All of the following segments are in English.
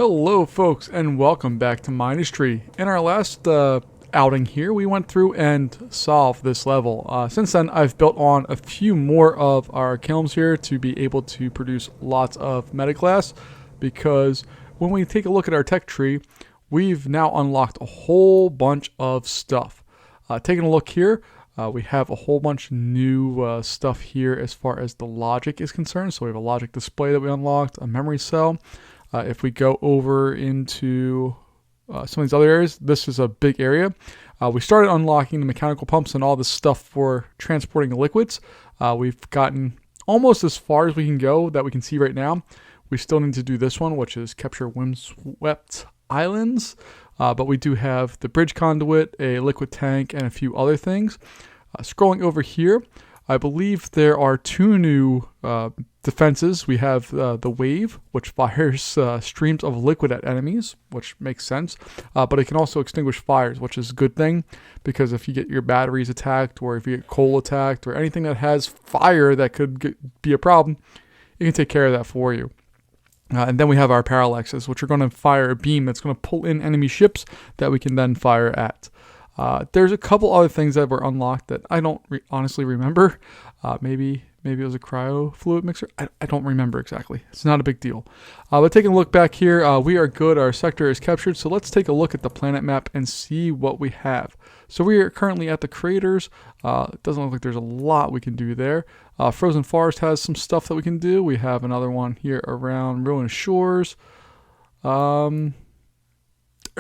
Hello folks and welcome back to Mindustry. In our last outing here we went through and solved this level. Since then I've built on a few more of our kilns here to be able to produce lots of Metaglass, because when we take a look at our tech tree we've now unlocked a whole bunch of stuff. Taking a look here, we have a whole bunch of new stuff here as far as the logic is concerned. So we have a logic display that we unlocked, a memory cell. If we go over into some of these other areas, this is a big area. We started unlocking the mechanical pumps and all this stuff for transporting liquids. We've gotten almost as far as we can go that we can see right now. We still need to do this one, which is capture windswept islands. But we do have the bridge conduit, a liquid tank, and a few other things. Scrolling over here, I believe there are two new defenses. We have the wave, which fires streams of liquid at enemies, which makes sense. But it can also extinguish fires, which is a good thing, because if you get your batteries attacked, or if you get coal attacked, or anything that has fire that could be a problem, it can take care of that for you. And then we have our parallaxes, which are going to fire a beam that's going to pull in enemy ships that we can then fire at. There's a couple other things that were unlocked that I don't honestly remember. Maybe it was a cryo fluid mixer. I don't remember exactly. It's not a big deal. But taking a look back here, we are good. Our sector is captured. So let's take a look at the planet map and see what we have. So we are currently at the craters. It doesn't look like there's a lot we can do there. Frozen Forest has some stuff that we can do. We have another one here around Ruinous Shores. There's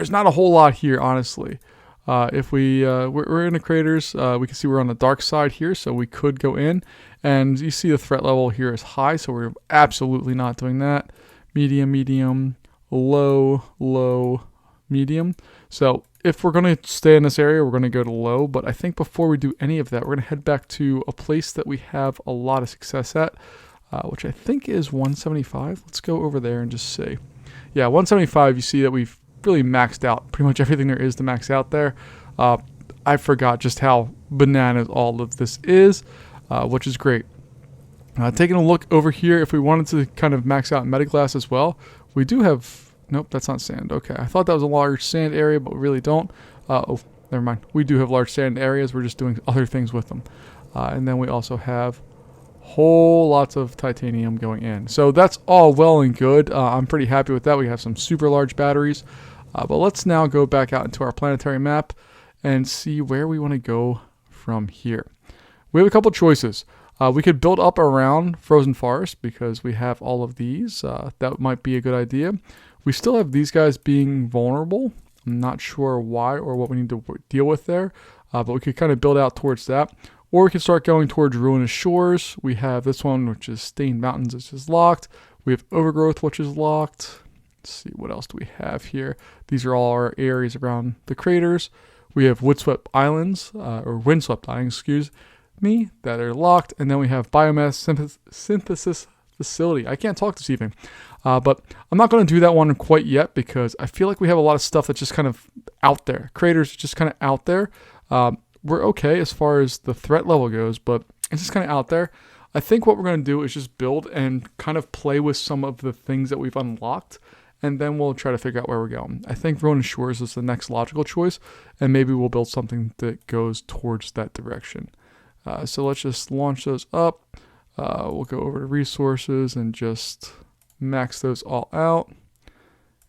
not a whole lot here, honestly. If we're in the craters, we can see we're on the dark side here, so we could go in. And you see the threat level here is high, so we're absolutely not doing that. Medium, medium, low, low, medium. So if we're going to stay in this area, we're going to go to low. But I think before we do any of that, we're going to head back to a place that we have a lot of success at, which I think is 175. Let's go over there and just see. Yeah, 175, you see that we've really maxed out pretty much everything there is to max out there. I forgot just how bananas all of this is, which is great. Taking a look over here, if we wanted to kind of max out Metaglass as well, we do have, nope, that's not sand. Okay, I thought that was a large sand area, but we really don't. Oh, never mind. We do have large sand areas. We're just doing other things with them. And then we also have whole lots of titanium going in. So that's all well and good. I'm pretty happy with that. We have some super large batteries. But let's now go back out into our planetary map and see where we want to go from here. We have a couple choices. We could build up around Frozen Forest because we have all of these. That might be a good idea. We still have these guys being vulnerable. I'm not sure why or what we need to deal with there. But we could kind of build out towards that. Or we could start going towards Ruinous Shores. We have this one, which is Stained Mountains, which is locked. We have Overgrowth, which is locked. Let's see, what else do we have here? These are all our areas around the craters. We have Windswept Islands, or Windswept Islands, excuse me, that are locked. And then we have Biomass Synthesis Facility. I can't talk this evening. But I'm not going to do that one quite yet because I feel like we have a lot of stuff that's just kind of out there. Craters are just kind of out there. We're okay as far as the threat level goes, but it's just kind of out there. I think what we're going to do is just build and kind of play with some of the things that we've unlocked. And then we'll try to figure out where we're going. I think Ruinous Shores is the next logical choice, and maybe we'll build something that goes towards that direction. So let's just launch those up. We'll go over to resources and just max those all out.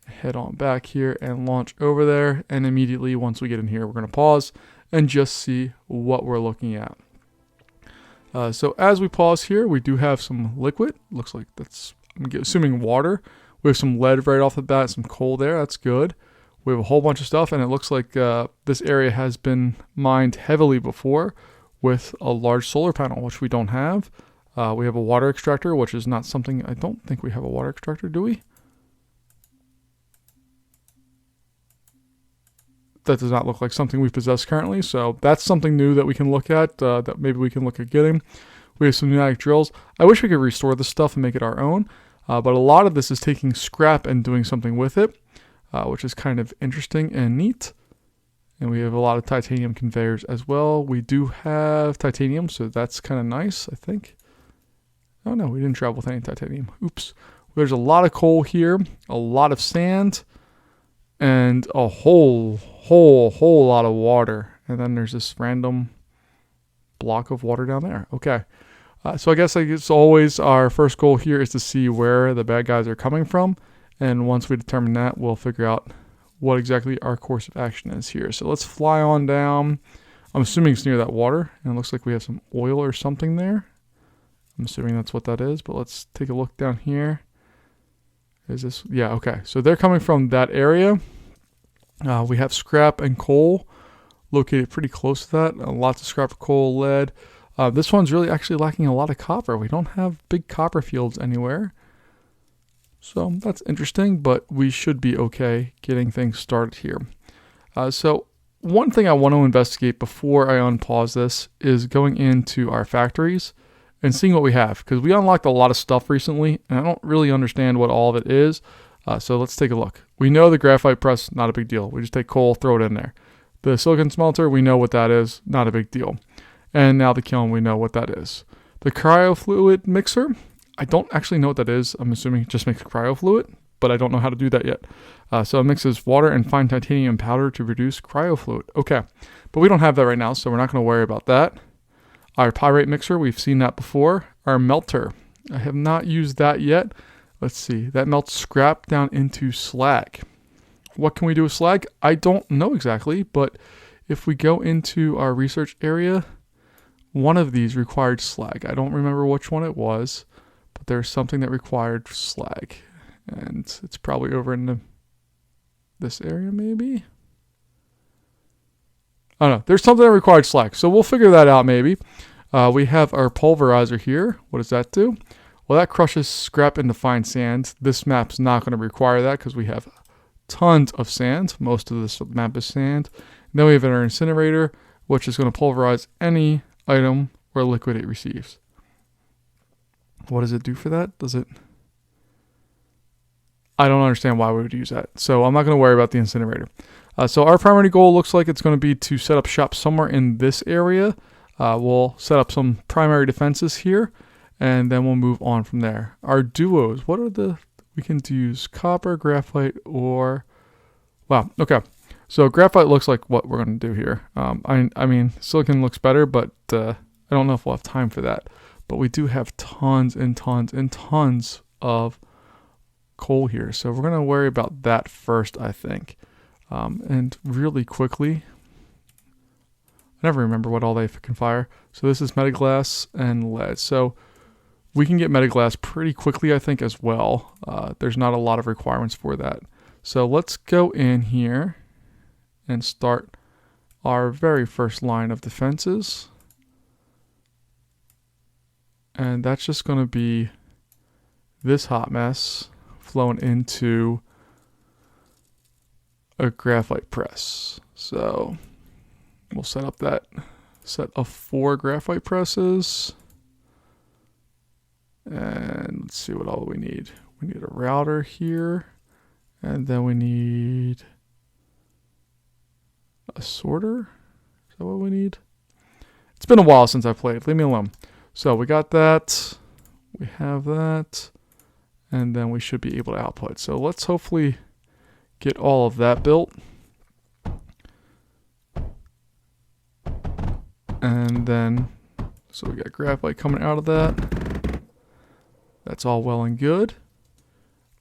Head on back here and launch over there. And immediately, once we get in here, we're going to pause and just see what we're looking at. So as we pause here, we do have some liquid. Looks like that's, I'm assuming, water. We have some lead right off the bat, some coal there. That's good. We have a whole bunch of stuff, and it looks like this area has been mined heavily before with a large solar panel, which we don't have. We have a water extractor, which is not something, I don't think we have a water extractor, do we? That does not look like something we possess currently, so that's something new that we can look at, that maybe we can look at getting. We have some pneumatic drills. I wish we could restore this stuff and make it our own. But a lot of this is taking scrap and doing something with it, which is kind of interesting and neat. And we have a lot of titanium conveyors as well. We do have titanium, so that's kind of nice, I think. Oh no, we didn't travel with any titanium. Oops. There's a lot of coal here, a lot of sand, and a whole lot of water. And then there's this random block of water down there. Okay. So I guess always our first goal here is to see where the bad guys are coming from. And once we determine that, we'll figure out what exactly our course of action is here. So let's fly on down. I'm assuming it's near that water. And it looks like we have some oil or something there. I'm assuming that's what that is. But let's take a look down here. Is this? Yeah, okay. So they're coming from that area. We have scrap and coal located pretty close to that. Lots of scrap, coal, lead. This one's really actually lacking a lot of copper. We don't have big copper fields anywhere. So that's interesting, but we should be okay getting things started here. So one thing I want to investigate before I unpause this is going into our factories and seeing what we have. Because we unlocked a lot of stuff recently, and I don't really understand what all of it is. So let's take a look. We know the graphite press, not a big deal. We just take coal, throw it in there. The silicon smelter, we know what that is, not a big deal. And now the kiln, we know what that is. The cryofluid mixer, I don't actually know what that is. I'm assuming it just makes cryofluid, but I don't know how to do that yet. So it mixes water and fine titanium powder to produce cryofluid. Okay, but we don't have that right now, so we're not going to worry about that. Our pyrite mixer, we've seen that before. Our melter, I have not used that yet. Let's see, that melts scrap down into slag. What can we do with slag? I don't know exactly, but if we go into our research area, one of these required slag. I don't remember which one it was, but there's something that required slag. And it's probably over in this area maybe? I don't know. There's something that required slag. So we'll figure that out maybe. We have our pulverizer here. What does that do? Well, that crushes scrap into fine sand. This map's not going to require that because we have tons of sand. Most of this map is sand. And then we have our incinerator, which is going to pulverize any item or liquid it receives. What does it do for that? I don't understand why we would use that. So I'm not going to worry about the incinerator. So our primary goal looks like it's going to be to set up shop somewhere in this area. We'll set up some primary defenses here, and then we'll move on from there. Our duos, what are we can use copper, graphite, or, wow, okay. So graphite looks like what we're going to do here. I mean, silicon looks better, but I don't know if we'll have time for that. But we do have tons and tons and tons of coal here. So we're going to worry about that first, I think. And really quickly, I never remember what all they can fire. So this is Metaglass and lead. So we can get Metaglass pretty quickly, I think, as well. There's not a lot of requirements for that. So let's go in here and start our very first line of defenses. And that's just going to be this hot mess flowing into a graphite press. So we'll set up that set of 4 graphite presses. And let's see what all we need. We need a router here. And then we need a sorter. Is that what we need? It's been a while since I played. Leave me alone. So we got that. We have that. And then we should be able to output. So let's hopefully get all of that built. And then, so we got graphite coming out of that. That's all well and good.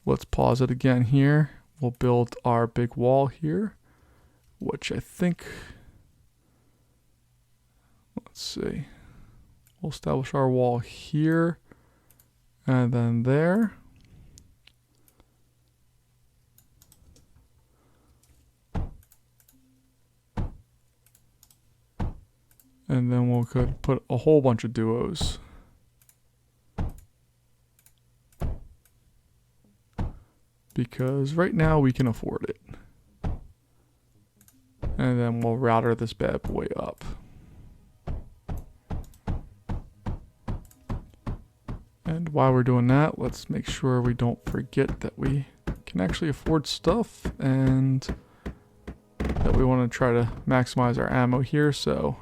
Let's pause it again here. We'll build our big wall here, which I think, let's see. We'll establish our wall here and then there. And then we'll put a whole bunch of duos. Because right now we can afford it. And then we'll router this bad boy up. And while we're doing that, let's make sure we don't forget that we can actually afford stuff and that we want to try to maximize our ammo here. So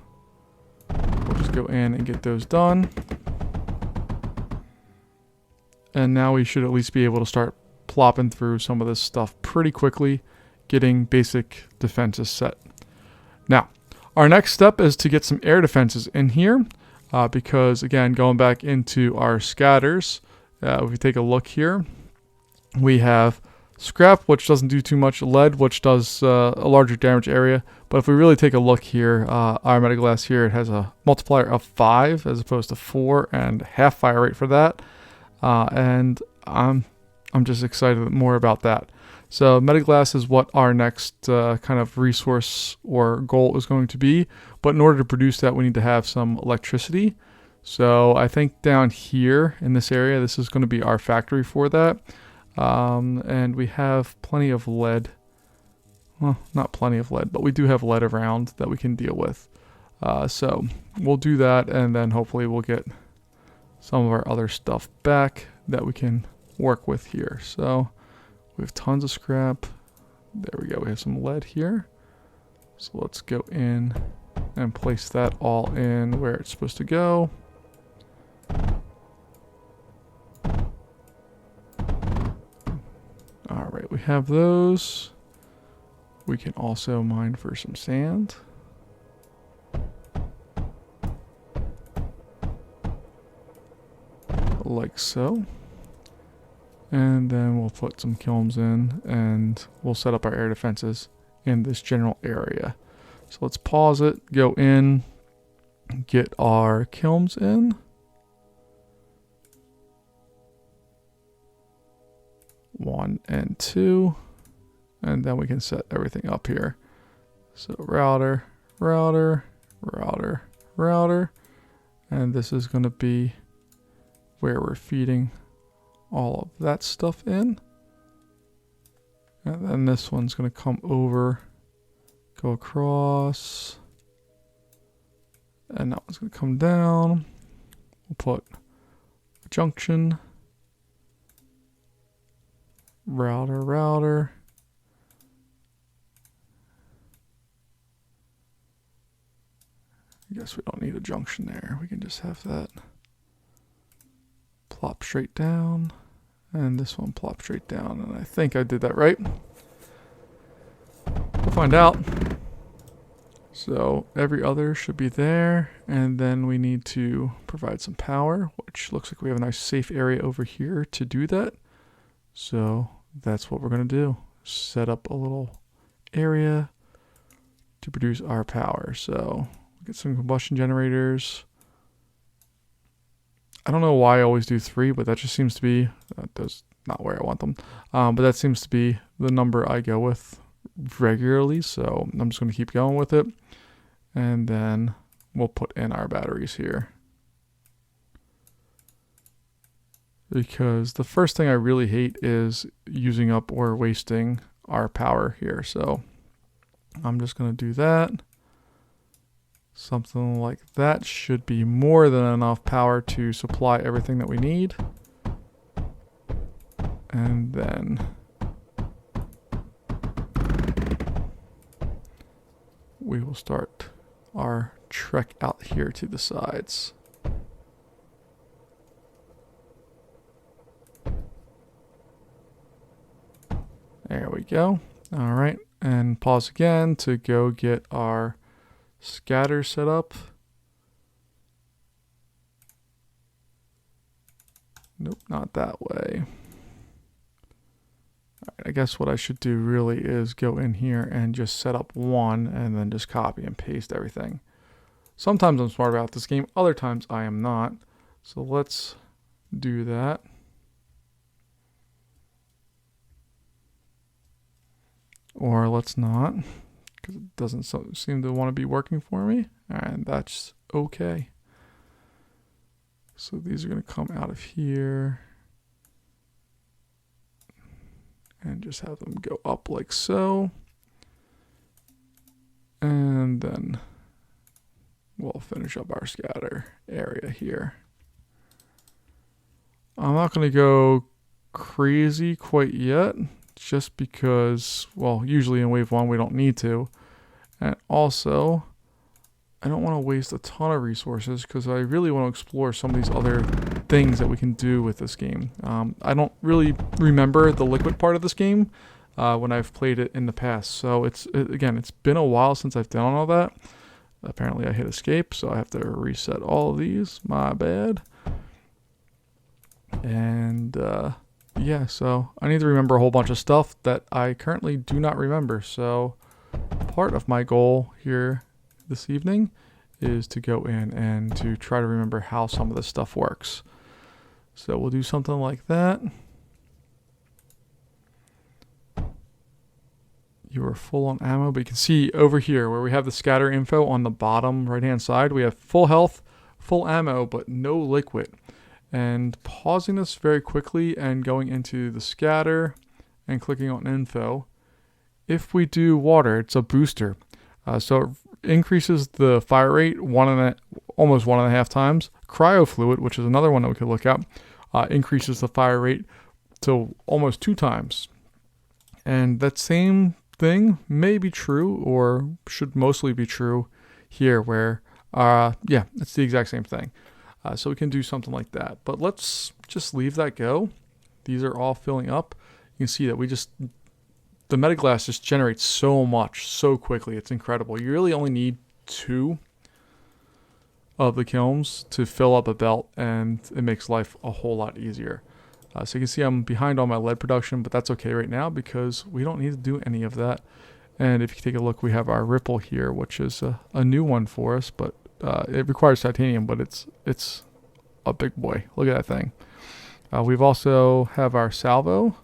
we'll just go in and get those done. And now we should at least be able to start plopping through some of this stuff pretty quickly, getting basic defenses set. Now, our next step is to get some air defenses in here, because again, going back into our scatters, if we take a look here, we have scrap, which doesn't do too much, lead, which does a larger damage area. But if we really take a look here, our Metaglass here, it has a multiplier of 5 as opposed to 4 and half fire rate for that. And I'm just excited more about that. So Metaglass is what our next kind of resource or goal is going to be. But in order to produce that, we need to have some electricity. So I think down here in this area, this is going to be our factory for that. And we have plenty of lead. Well, not plenty of lead, but we do have lead around that we can deal with. So we'll do that, and then hopefully we'll get some of our other stuff back that we can work with here. So we have tons of scrap. There we go. We have some lead here. So let's go in and place that all in where it's supposed to go. All right, we have those. We can also mine for some sand. Like so. And then we'll put some kilns in and we'll set up our air defenses in this general area. So let's pause it, go in, get our kilns in. One and two. And then we can set everything up here. So router, router, router, router. And this is going to be where we're feeding all of that stuff in. And then this one's going to come over, go across. And that one's going to come down. We'll put a junction. Router, router. I guess we don't need a junction there. We can just have that plop straight down. And this one plop straight down. And I think I did that right. We'll find out. So every other should be there. And then we need to provide some power, which looks like we have a nice safe area over here to do that. So that's what we're going to do. Set up a little area to produce our power. So we'll get some combustion generators. I don't know why I always do 3, but that just seems to be, that's not where I want them. But that seems to be the number I go with regularly. So I'm just going to keep going with it. And then we'll put in our batteries here. Because the first thing I really hate is using up or wasting our power here. So I'm just going to do that. Something like that should be more than enough power to supply everything that we need. And then we will start our trek out here to the sides. There we go. All right, and pause again to go get our scatter set up. Nope, not that way. All right, I guess what I should do really is go in here and just set up one and then just copy and paste everything. Sometimes I'm smart about this game, other times I am not. So let's do that. Or let's not, because it doesn't seem to want to be working for me, and that's okay. So these are going to come out of here and just have them go up like so. And then we'll finish up our scatter area here. I'm not going to go crazy quite yet, just because, well, usually in wave 1 we don't need to. And also, I don't want to waste a ton of resources because I really want to explore some of these other things that we can do with this game. I don't really remember the liquid part of this game when I've played it in the past. So again, it's been a while since I've done all that. Apparently I hit escape, so I have to reset all of these. My bad. And yeah, so I need to remember a whole bunch of stuff that I currently do not remember. So part of my goal here this evening is to go in and to try to remember how some of this stuff works. So we'll do something like that. You are full on ammo, but you can see over here where we have the scatter info on the bottom right hand side, we have full health, full ammo, but no liquid. And pausing this very quickly and going into the scatter and clicking on info, if we do water, it's a booster. So it increases the fire rate almost 1.5 times. Cryo fluid, which is another one that we could look at, increases the fire rate to almost 2 times. And that same thing may be true, or should mostly be true here, where yeah, it's the exact same thing. So we can do something like that, but let's just leave that go. These are all filling up. You can see that the Metaglass just generates so much so quickly. It's incredible. You really only need 2 of the kilns to fill up a belt, and it makes life a whole lot easier. So you can see I'm behind on my lead production, but that's okay right now because we don't need to do any of that. And if you take a look, we have our ripple here, which is a new one for us, but it requires titanium, but it's a big boy. Look at that thing. We've also have our salvo,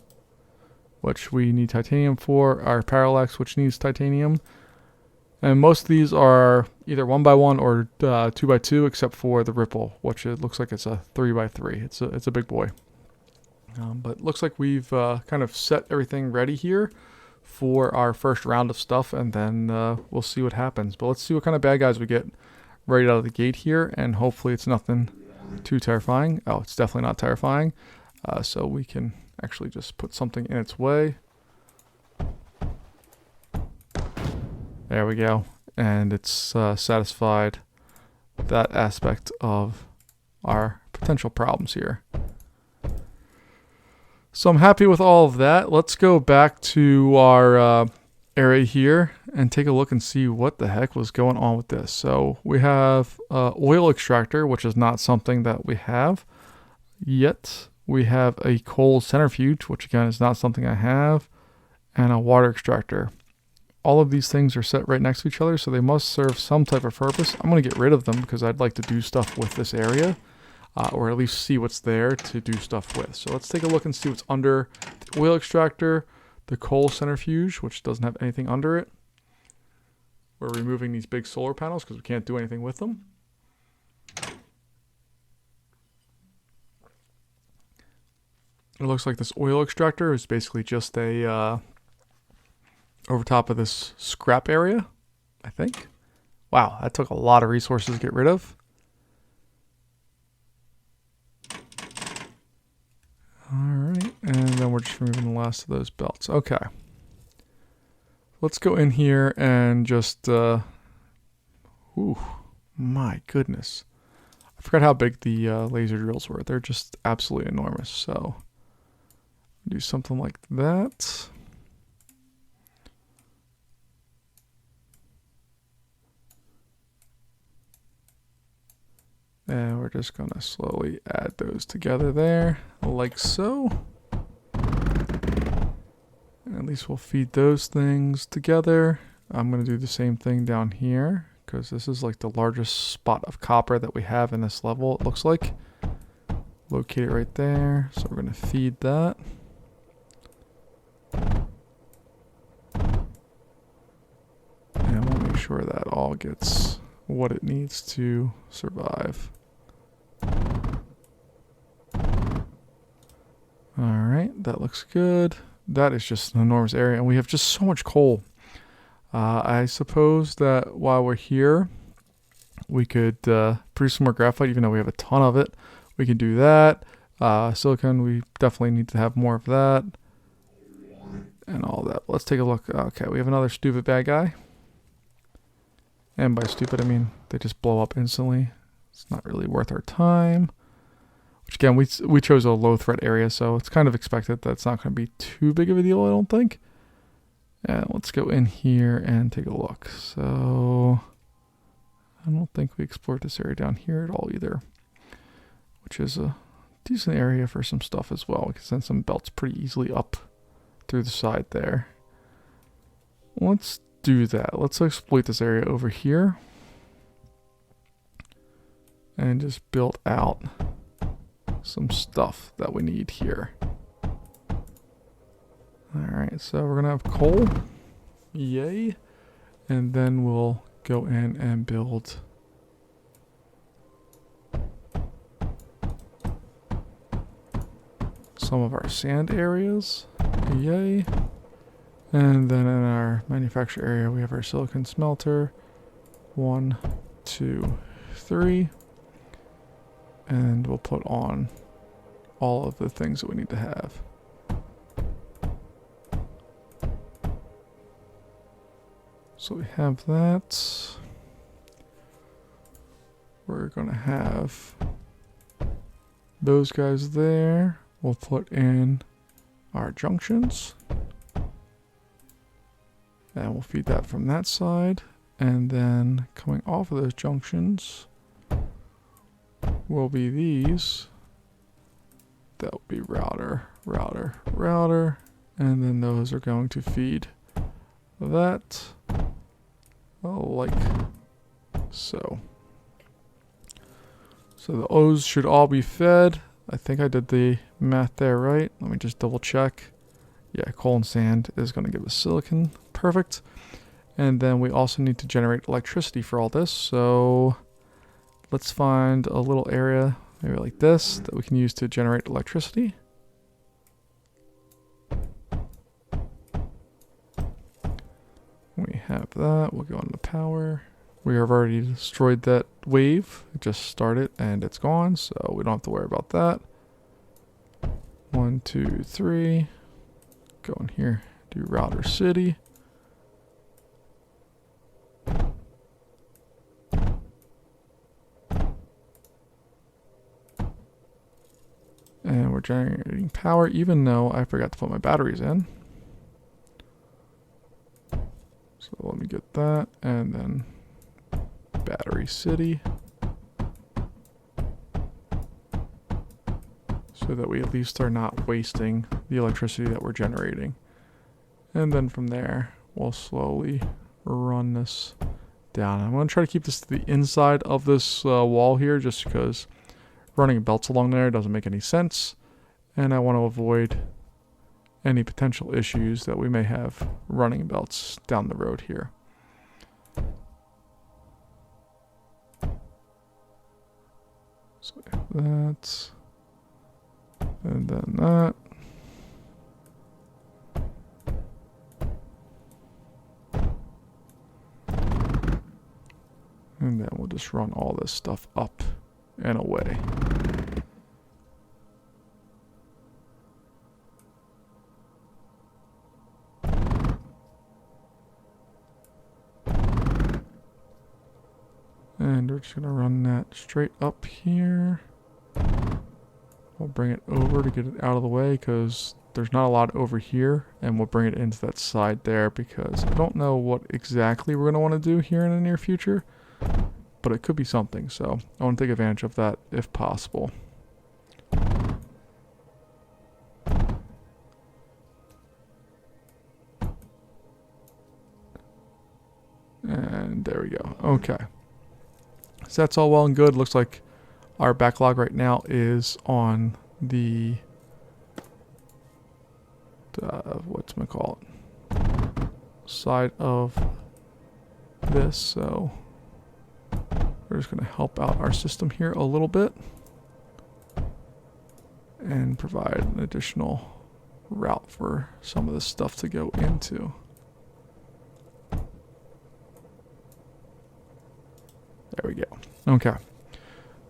which we need titanium for, our parallax, which needs titanium. And most of these are either 1x1 or 2x2, except for the ripple, which it looks like it's a 3x3. It's a big boy. But looks like we've kind of set everything ready here for our first round of stuff, and then we'll see what happens. But let's see what kind of bad guys we get right out of the gate here, and hopefully it's nothing too terrifying. Oh, it's definitely not terrifying. So we can actually just put something in its way. There we go. And it's satisfied that aspect of our potential problems here. So I'm happy with all of that. Let's go back to our area here and take a look and see what the heck was going on with this. So we have oil extractor, which is not something that we have yet. We have a coal centrifuge, which again is not something I have, and a water extractor. All of these things are set right next to each other, so they must serve some type of purpose. I'm going to get rid of them because I'd like to do stuff with this area. Or at least see what's there to do stuff with. So let's take a look and see what's under the oil extractor, the coal centrifuge, which doesn't have anything under it. We're removing these big solar panels because we can't do anything with them. It looks like this oil extractor is basically just a over top of this scrap area, I think. Wow, that took a lot of resources to get rid of. Alright, and then we're just removing the last of those belts. Okay. Let's go in here and just, ooh, my goodness. I forgot how big the laser drills were. They're just absolutely enormous. So, do something like that. And we're just going to slowly add those together there, like so. And at least we'll feed those things together. I'm going to do the same thing down here, because this is like the largest spot of copper that we have in this level, it looks like. Locate it right there. So we're going to feed that. And we'll make sure that all gets what it needs to survive. Alright, that looks good. That is just an enormous area, and we have just so much coal. I suppose that while we're here, we could produce some more graphite, even though we have a ton of it. We can do that. Silicon, we definitely need to have more of that. And all that. Let's take a look. Okay, we have another stupid bad guy. And by stupid, I mean they just blow up instantly. It's not really worth our time. Which again, we chose a low threat area, so it's kind of expected that it's not going to be too big of a deal, I don't think. And let's go in here and take a look. So I don't think we explored this area down here at all either, which is a decent area for some stuff as well. We can send some belts pretty easily up through the side there. Let's do that. Let's exploit this area over here and just build out some stuff that we need here. Alright, so we're gonna have coal. Yay. And then we'll go in and build some of our sand areas. Yay. And then in our manufacture area we have our silicon smelter. 1, 2, 3. And we'll put on all of the things that we need to have. So we have that. We're going to have those guys there. We'll put in our junctions. And we'll feed that from that side. And then coming off of those junctions will be these. That will be router, router, router. And then those are going to feed that. Like so. So the O's should all be fed. I think I did the math there right. Let me just double check. Yeah, coal and sand is going to give us silicon. Perfect. And then we also need to generate electricity for all this. So let's find a little area, maybe like this, that we can use to generate electricity. We have that. We'll go on the power. We have already destroyed that wave. It just started and it's gone, so we don't have to worry about that. 1, 2, 3. Go in here. Do router city. And we're generating power even though I forgot to put my batteries in. So let me get that, and then battery city, so that we at least are not wasting the electricity that we're generating. And then from there, we'll slowly run this down. I'm going to try to keep this to the inside of this wall here, just because running belts along there doesn't make any sense. And I want to avoid any potential issues that we may have running belts down the road here. So we have that, and then that. And then we'll just run all this stuff up and away. And we're just going to run that straight up here. We'll bring it over to get it out of the way because there's not a lot over here. And we'll bring it into that side there because I don't know what exactly we're going to want to do here in the near future. But it could be something, so I want to take advantage of that if possible. And there we go. Okay. So that's all well and good. Looks like our backlog right now is on the whatchamacallit side of this. So we're just going to help out our system here a little bit and provide an additional route for some of this stuff to go into. There we go. Okay.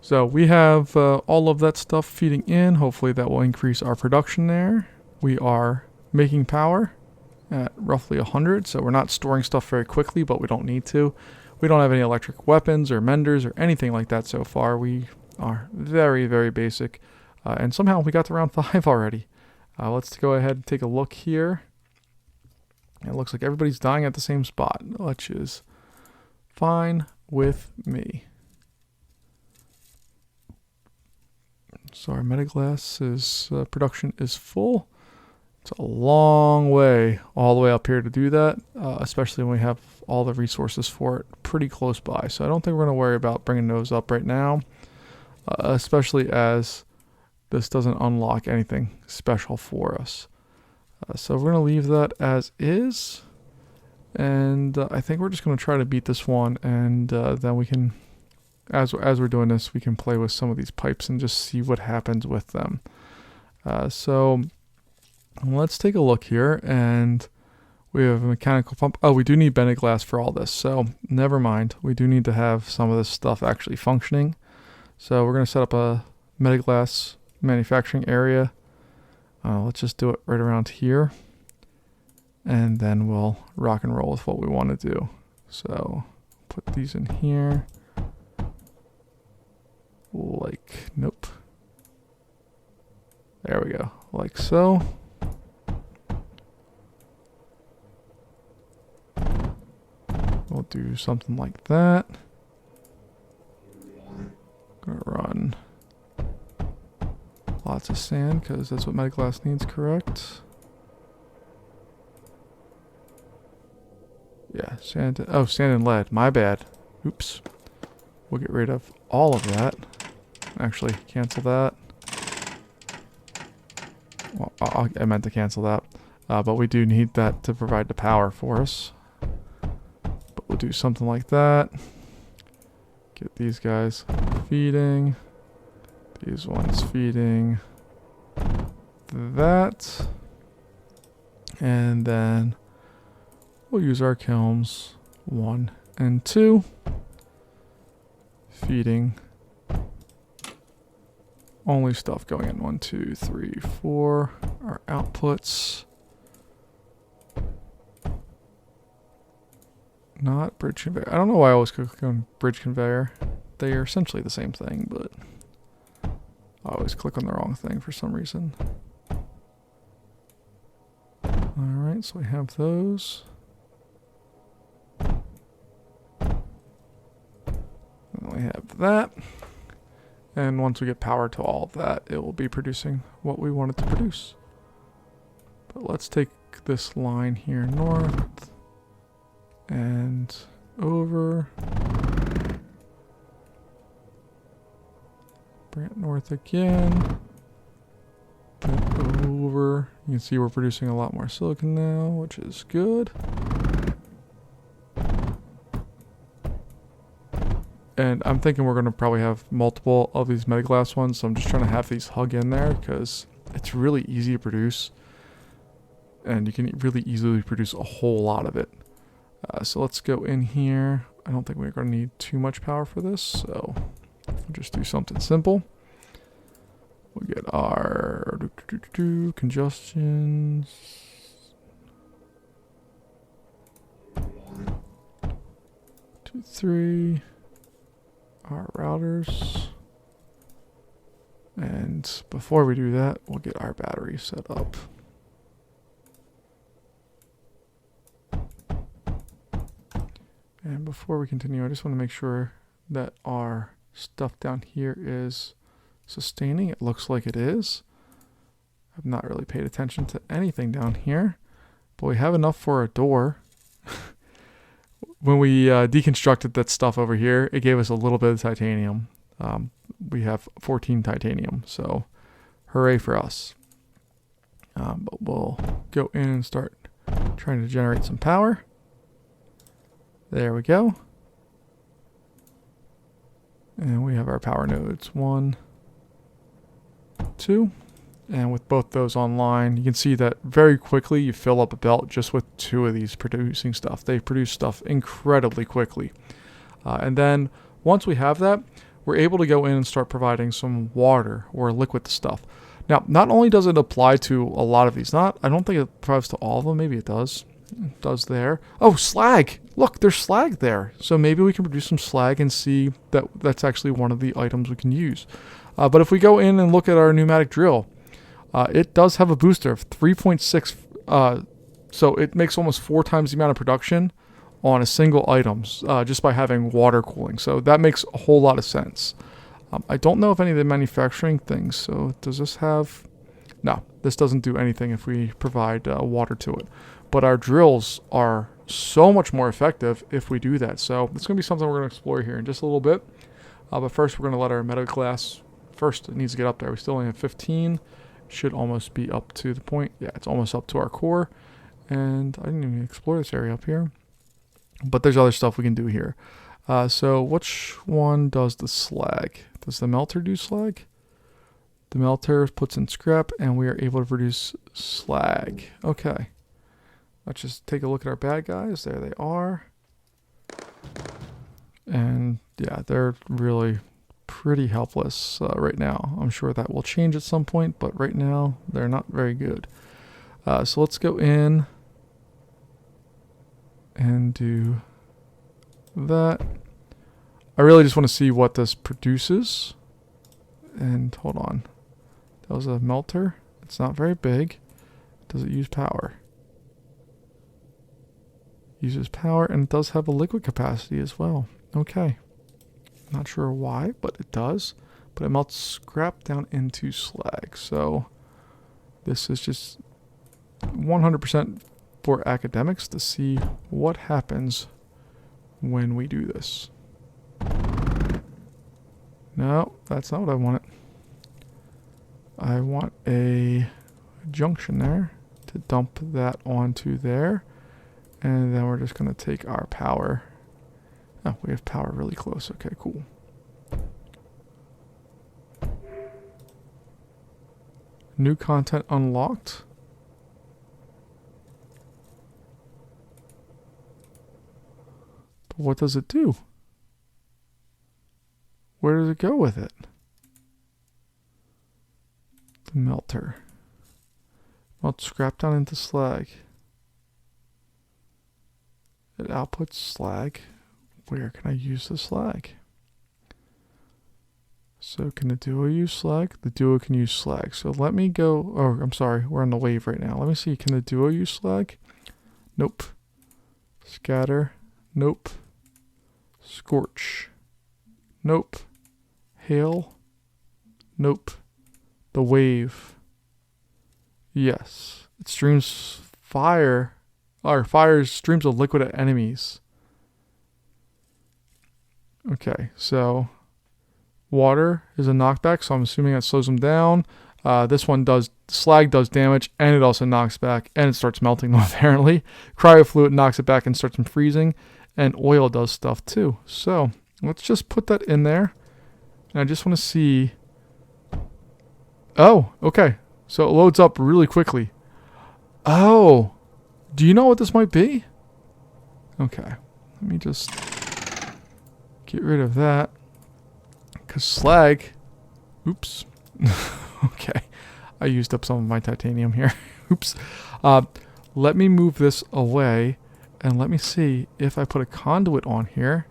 So we have all of that stuff feeding in. Hopefully that will increase our production there. We are making power at roughly 100. So we're not storing stuff very quickly, but we don't need to. We don't have any electric weapons or menders or anything like that so far. We are very, very basic. And somehow we got to round 5 already. Let's go ahead and take a look here. It looks like everybody's dying at the same spot, which is fine with me. So our Metaglass production is full. It's a long way, all the way up here to do that, especially when we have all the resources for it pretty close by. So I don't think we're going to worry about bringing those up right now, especially as this doesn't unlock anything special for us. So we're going to leave that as is, and I think we're just going to try to beat this one, and then we can, as we're doing this, we can play with some of these pipes and just see what happens with them. So let's take a look here, and we have a mechanical pump. Oh, we do need Metaglass for all this, so never mind. We do need to have some of this stuff actually functioning. So we're going to set up a Metaglass manufacturing area. Let's just do it right around here, and then we'll rock and roll with what we want to do. So put these in here. Like, nope. There we go, like so. We'll do something like that. Gonna run lots of sand because that's what Metaglass needs, correct? Yeah, sand. Oh, sand and lead. My bad. Oops. We'll get rid of all of that. Actually, cancel that. Well, I meant to cancel that. But we do need that to provide the power for us. But we'll do something like that. Get these guys feeding. These ones feeding. That. And then we'll use our kilns 1 and 2. Feeding. Only stuff going in 1, 2, 3, 4. Our outputs. Not bridge conveyor. I don't know why I always click on bridge conveyor. They are essentially the same thing, but I always click on the wrong thing for some reason. Alright, so we have those. And we have that. And once we get power to all of that, it will be producing what we want it to produce. But let's take this line here north and over. Bring it north again. Then over. You can see we're producing a lot more silicon now, which is good. And I'm thinking we're going to probably have multiple of these Metaglass ones, so I'm just trying to have these hug in there because it's really easy to produce. And you can really easily produce a whole lot of it. So let's go in here. I don't think we're going to need too much power for this, so we'll just do something simple. We'll get our congestions. 2, 3. Our routers. And before we do that, we'll get our battery set up. And before we continue, I just want to make sure that our stuff down here is sustaining. It looks like it is. I've not really paid attention to anything down here, but we have enough for a door. When we deconstructed that stuff over here, it gave us a little bit of titanium. We have 14 titanium, so hooray for us. But we'll go in and start trying to generate some power. There we go. And we have our power nodes 1, 2. And with both those online, you can see that very quickly you fill up a belt just with 2 of these producing stuff. They produce stuff incredibly quickly. And then once we have that, we're able to go in and start providing some water or liquid stuff. Now, not only does it apply to a lot of these, I don't think it applies to all of them. Maybe it does. It does there. Oh, slag! Look, there's slag there. So maybe we can produce some slag and see that that's actually one of the items we can use. But if we go in and look at our pneumatic drill, it does have a booster of 3.6. So it makes almost 4 times the amount of production on a single item just by having water cooling. So that makes a whole lot of sense. I don't know if any of the manufacturing things. So does this have... No, this doesn't do anything if we provide water to it. But our drills are so much more effective if we do that. So it's going to be something we're going to explore here in just a little bit. But first, we're going to let our Metaglass... First, it needs to get up there. We still only have 15. Should almost be up to the point. Yeah, it's almost up to our core. And I didn't even explore this area up here. But there's other stuff we can do here. So which one does the slag? Does the melter do slag? The melter puts in scrap, and we are able to produce slag. Okay. Let's just take a look at our bad guys. There they are. And yeah, they're really pretty helpless right now. I'm sure that will change at some point, but right now they're not very good. So let's go in and do that. I really just want to see what this produces. And hold on. That was a melter. It's not very big. Does it use power? Uses power, and it does have a liquid capacity as well. Okay. Not sure why, but it does. But it melts scrap down into slag. So this is just 100% for academics to see what happens when we do this. No, that's not what I wanted. I want a junction there to dump that onto there. And then we're just going to take our power. Oh, we have power really close. Okay, cool. New content unlocked. But what does it do? Where does it go with it? The melter. Melt scrap down into slag. It outputs slag. Where can I use the slag? So can the duo use slag? The duo can use slag. So let me go. Oh, I'm sorry. We're on the wave right now. Let me see. Can the duo use slag? Nope. Scatter. Nope. Scorch. Nope. Hail. Nope. The wave. Yes. It streams fire. Or fires streams of liquid at enemies. Okay, so water is a knockback, so I'm assuming that slows them down. This one does, slag does damage, and it also knocks back, and it starts melting them apparently. Cryo fluid knocks it back and starts them freezing, and oil does stuff too. So let's just put that in there, and I just want to see. Oh, okay, so it loads up really quickly. Oh, do you know what this might be? Okay, let me just get rid of that. Because slag... Oops. Okay. I used up some of my titanium here. Oops. Let me move this away. And let me see if I put a conduit on here.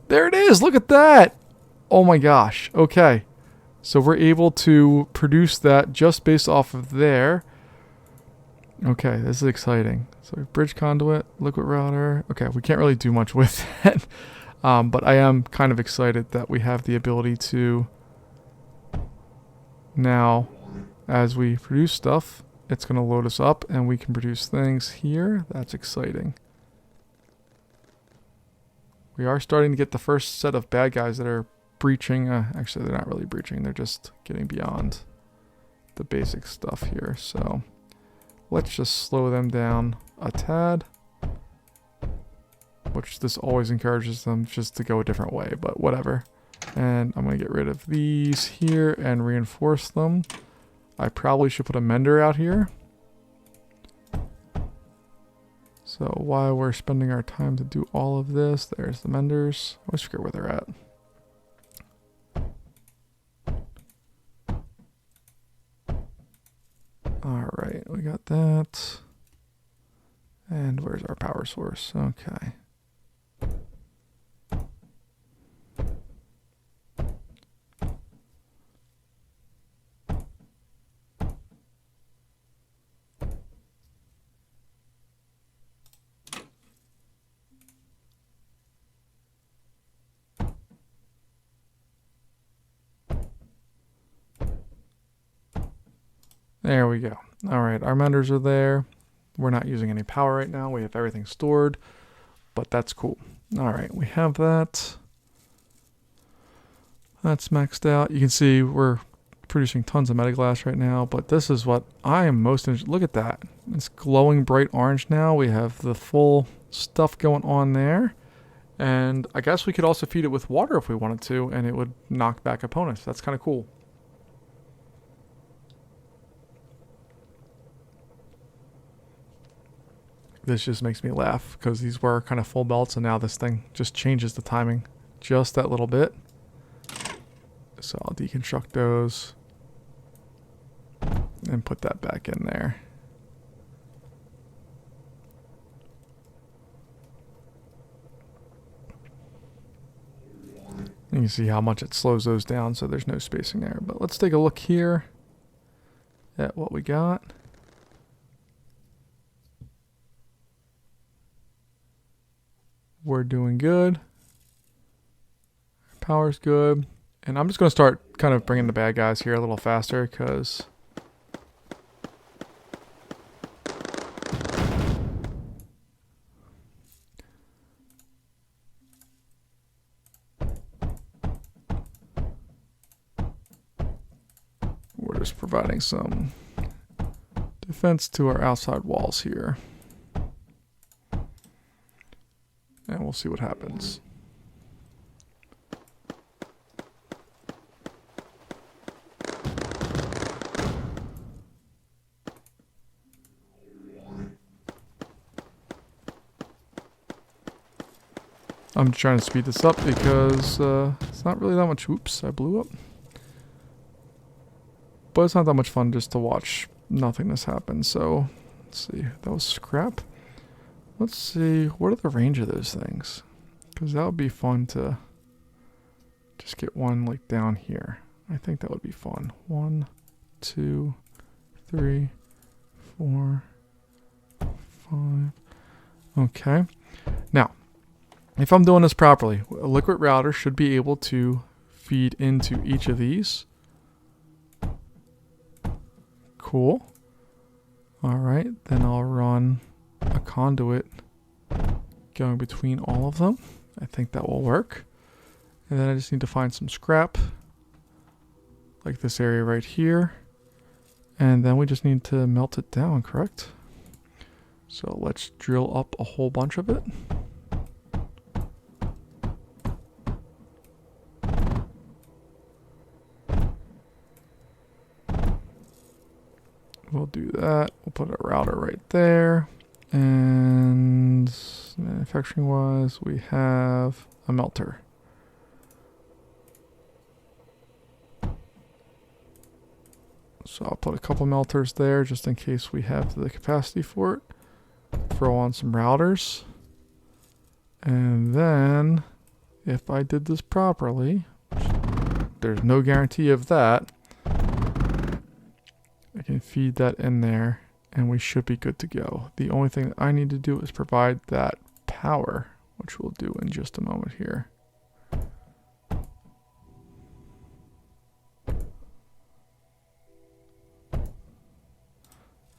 There it is! Look at that! Oh my gosh. Okay. So we're able to produce that just based off of there. Okay, this is exciting. So bridge conduit, liquid router. Okay, we can't really do much with it. But I am kind of excited that we have the ability to now, as we produce stuff, it's going to load us up and we can produce things here. That's exciting. We are starting to get the first set of bad guys that are breaching. Actually, they're not really breaching. They're just getting beyond the basic stuff here. So let's just slow them down a tad. Which this always encourages them just to go a different way, but whatever. And I'm going to get rid of these here and reinforce them. I probably should put a mender out here. So while we're spending our time to do all of this, there's the menders. I always forget where they're at. Alright, we got that. And where's our power source? Okay. There we go. All right, our menders are there. We're not using any power right now. We have everything stored, but that's cool. All right, we have that. That's maxed out. You can see we're producing tons of metaglass right now, but this is what I am most interested. Look at that. It's glowing bright orange now. We have the full stuff going on there. And I guess we could also feed it with water if we wanted to, and it would knock back opponents. That's kind of cool. This just makes me laugh because these were kind of full belts, and now this thing just changes the timing just that little bit. So I'll deconstruct those and put that back in there. You can see how much it slows those down, so there's no spacing there. But let's take a look here at what we got. We're doing good. Power's good. And I'm just going to start kind of bringing the bad guys here a little faster because we're just providing some defense to our outside walls here. And we'll see what happens. I'm trying to speed this up because it's not really that much. Oops, I blew up. But it's not that much fun just to watch nothingness happen. So, let's see. That was scrap. Let's see. What are the range of those things? Because that would be fun to just get one like down here. I think that would be fun. 1, 2, 3, 4, 5. Okay. Now, if I'm doing this properly, a liquid router should be able to feed into each of these. Cool. Alright, then I'll run a conduit going between all of them. I think that will work. And then I just need to find some scrap, like this area right here. And then we just need to melt it down, correct? So let's drill up a whole bunch of it. We'll do that. We'll put a router right there. And manufacturing wise, we have a melter. So I'll put a couple melters there just in case we have the capacity for it. Throw on some routers. And then, if I did this properly, there's no guarantee of that, I can feed that in there and we should be good to go. The only thing that I need to do is provide that power, which we'll do in just a moment here.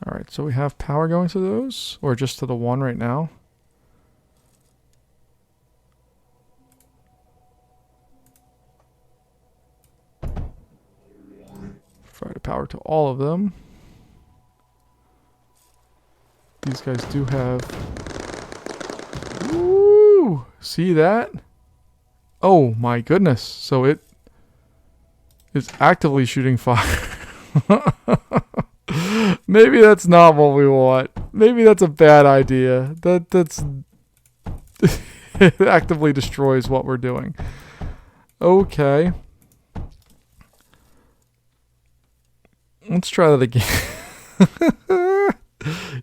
Alright, so we have power going to those, or just to the one right now. Provide power to all of them. These guys do have... Woo! See that? Oh my goodness. So it is actively shooting fire. Maybe that's not what we want. Maybe that's a bad idea. That's it actively destroys what we're doing. Okay. Let's try that again.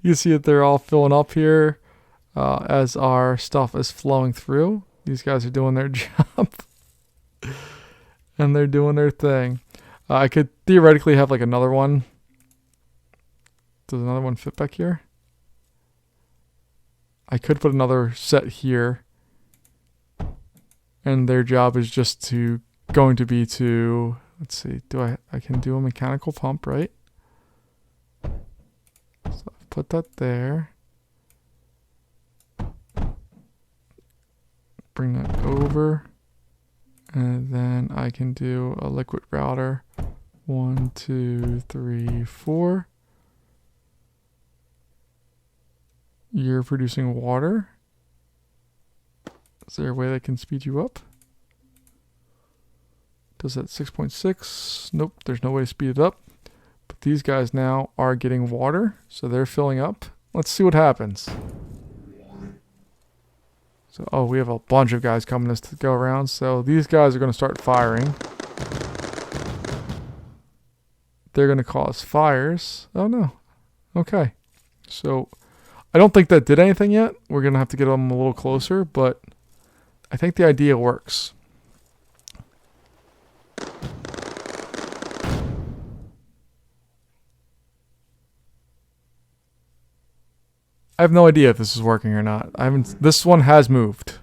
You see that they're all filling up here as our stuff is flowing through. These guys are doing their job. And they're doing their thing. I could theoretically have like another one. Does another one fit back here? I could put another set here. And their job is just going to be to, let's see, I can do a mechanical pump, right? put that there. Bring that over. And then I can do a liquid router. 1, 2, 3, 4. You're producing water. Is there a way that can speed you up? Does that 6.6? Nope, there's no way to speed it up. But these guys now are getting water, so they're filling up. Let's see what happens. So, oh, we have a bunch of guys coming to go around. So these guys are going to start firing. They're going to cause fires. Oh, no. Okay. So I don't think that did anything yet. We're going to have to get them a little closer, but I think the idea works. I have no idea if this is working or not. I haven't. This one has moved.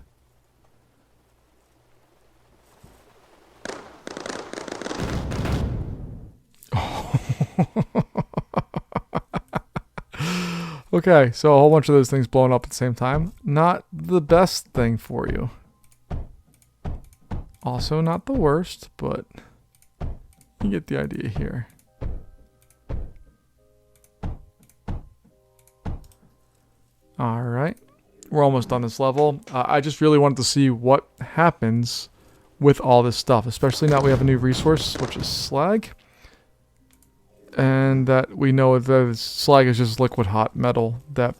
Okay, so a whole bunch of those things blowing up at the same time. Not the best thing for you. Also not the worst, but you get the idea here. Alright, we're almost on this level. I just really wanted to see what happens with all this stuff, especially now we have a new resource, which is slag. And that we know that slag is just liquid hot metal that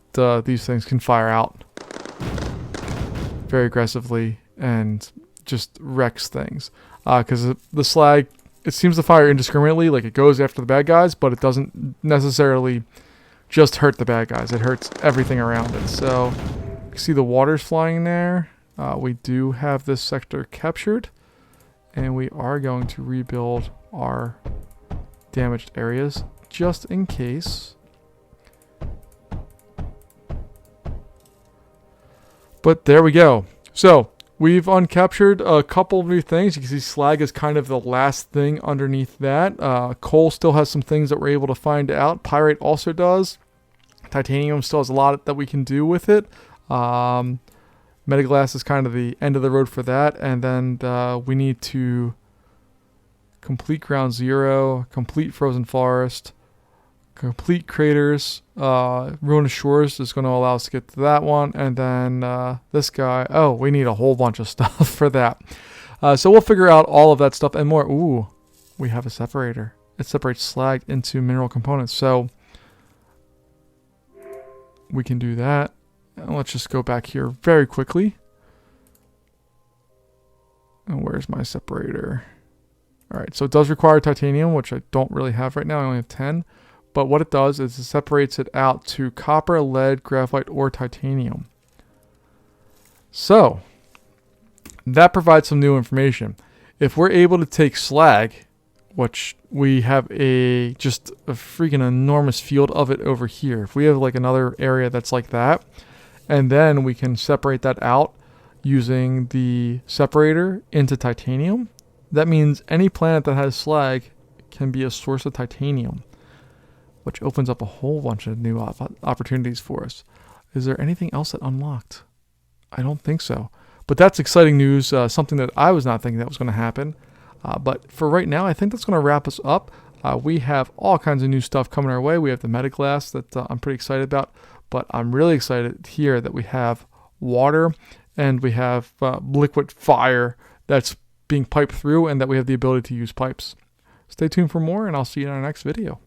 these things can fire out very aggressively and just wrecks things. Because the slag, it seems to fire indiscriminately, like it goes after the bad guys, but it doesn't necessarily just hurt the bad guys. It hurts everything around it. So you see the water's flying there. We do have this sector captured, and we are going to rebuild our damaged areas just in case. But there we go. So we've uncaptured a couple of new things. You can see slag is kind of the last thing underneath that. Coal still has some things that we're able to find out. Pyrite also does. Titanium still has a lot that we can do with it. Metaglass is kind of the end of the road for that. And then we need to complete ground zero, complete frozen forest, complete craters. Ruinous shores is going to allow us to get to that one. And then this guy, oh, we need a whole bunch of stuff for that. So we'll figure out all of that stuff and more. Ooh, we have a separator. It separates slag into mineral components. So we can do that. And let's just go back here very quickly. And where's my separator? Alright, so it does require titanium, which I don't really have right now. I only have 10. But what it does is it separates it out to copper, lead, graphite, or titanium. So that provides some new information. If we're able to take slag, which we have just a freaking enormous field of it over here. If we have like another area that's like that, and then we can separate that out using the separator into titanium, that means any planet that has slag can be a source of titanium, which opens up a whole bunch of new opportunities for us. Is there anything else that unlocked? I don't think so. But that's exciting news, something that I was not thinking that was going to happen. But for right now, I think that's going to wrap us up. We have all kinds of new stuff coming our way. We have the Metaglass that I'm pretty excited about. But I'm really excited here that we have water and we have liquid fire that's being piped through, and that we have the ability to use pipes. Stay tuned for more, and I'll see you in our next video.